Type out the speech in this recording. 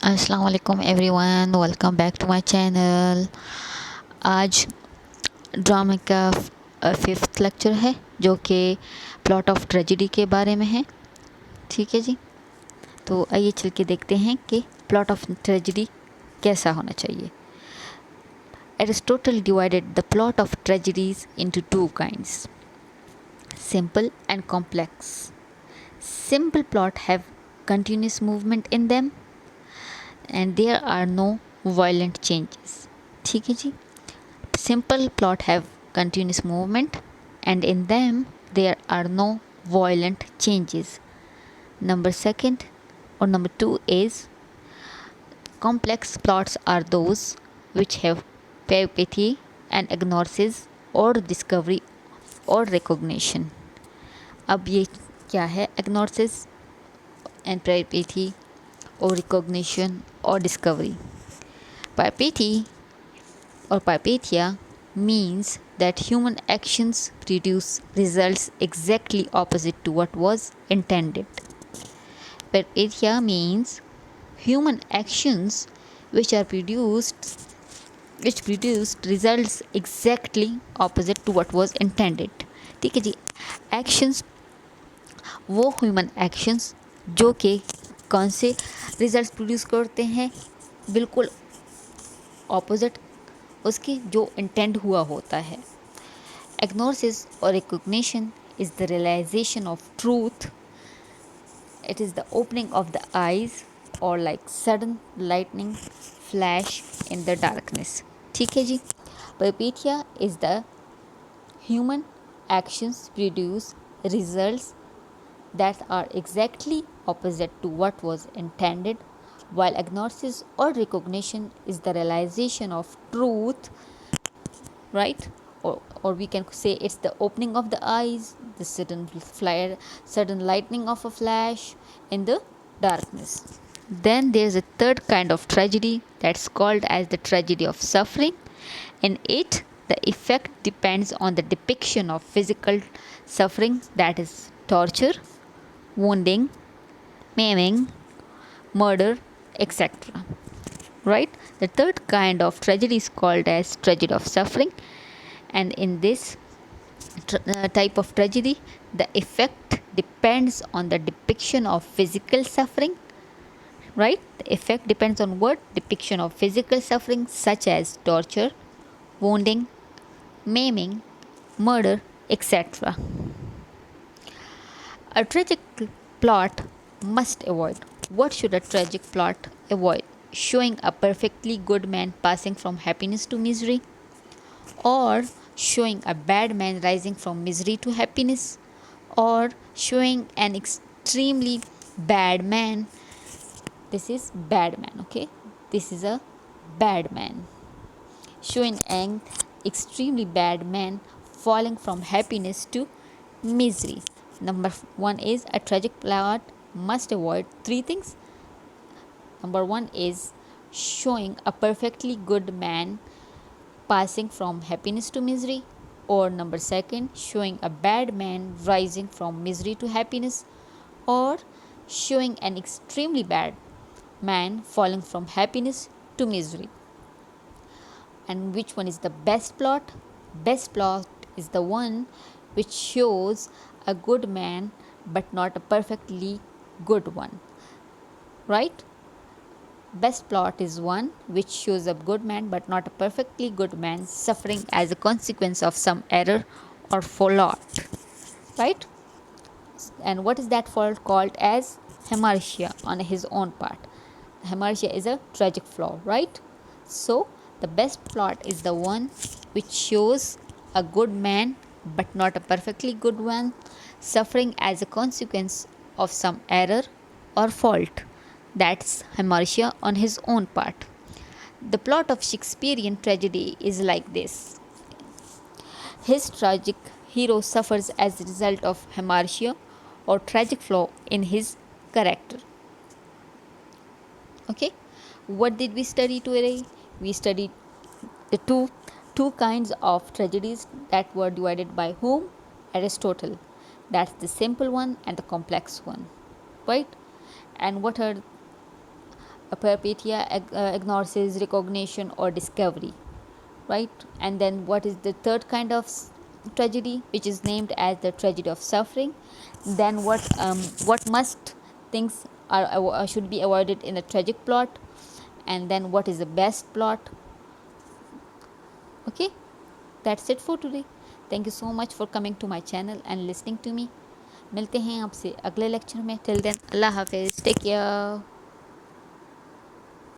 अस्सलाम वालेकुम everyone, welcome back to my channel. आज ड्रामे का फिफ्थ लेक्चर है जो कि प्लॉट ऑफ ट्रेजेडी के बारे में है। ठीक है जी, तो आइए चल के देखते हैं कि प्लॉट ऑफ ट्रेजेडी कैसा होना चाहिए। Aristotle divided the plot of tragedies into two kinds, simple and complex. Simple plot have continuous movement in them and there are no violent changes। ठीक है जी, simple plot have continuous movement and in them there are no violent changes। Number second or number two is complex plots are those which have peripety and agnosis or discovery or recognition। अब ये क्या है? agnosis and peripety or recognition or discovery। peripety or peripetia means that human actions produce results exactly opposite to what was intended। Peripetia means human actions which produced results exactly opposite to what was intended। ठीक है जी, actions, वो human actions जो कि कौन से results produce करते हैं, बिल्कुल ऑपोजिट उसके जो इंटेंड हुआ होता है। एग्नोसिस और recognition is the realisation of truth. It is the opening of the eyes और like sudden lightning flash in the darkness. ठीक है जी, peripeteia is the human actions produce results that are exactly opposite to what was intended, while agnosis or recognition is the realization of truth, right? Or we can say it's the opening of the eyes, the sudden lightning of a flash in the darkness। Then there's a third kind of tragedy that's called as the tragedy of suffering. In it, the effect depends on the depiction of physical suffering, that is torture, wounding, maiming, murder, etc. Right? The third kind of tragedy is called as tragedy of suffering, and in this type of tragedy, the effect depends on the depiction of physical suffering, right? The effect depends on what? Depiction of physical suffering such as torture, wounding, maiming, murder, etc. A tragic plot must avoid. What should a tragic plot avoid? Showing a perfectly good man passing from happiness to misery, or showing a bad man rising from misery to happiness, or showing an extremely bad man. This is bad man, okay? This is a bad man. Showing an extremely bad man falling from happiness to misery. Number one is a tragic plot must avoid three things. Number one is showing a perfectly good man passing from happiness to misery, or number second, showing a bad man rising from misery to happiness, or showing an extremely bad man falling from happiness to misery. And which one is the best plot? Best plot is the one which shows a good man but not a perfectly good one, right? Best plot is one which shows a good man but not a perfectly good man suffering as a consequence of some error or fault, right? And what is that fault called as? Hamartia on his own part. Hamartia is a tragic flaw, right? So the best plot is the one which shows a good man but not a perfectly good one suffering as a consequence of some error or fault. That's Hamartia on his own part. The plot of Shakespearean tragedy is like this. His tragic hero suffers as a result of hamartia or tragic flaw in his character. Okay, what did we study today? We studied the two kinds of tragedies that were divided by whom? Aristotle. That's the simple one and the complex one, right? And what are Peripetia ignores recognition or discovery, right? And then what is the third kind of tragedy, which is named as the tragedy of suffering? Then what must things should be avoided in a tragic plot? And then what is the best plot? Okay, that's it for today. Thank you so much for coming to my channel and listening to me. मिलते हैं आपसे अगले lecture में. Till then अल्लाह हाफिज़. Take care.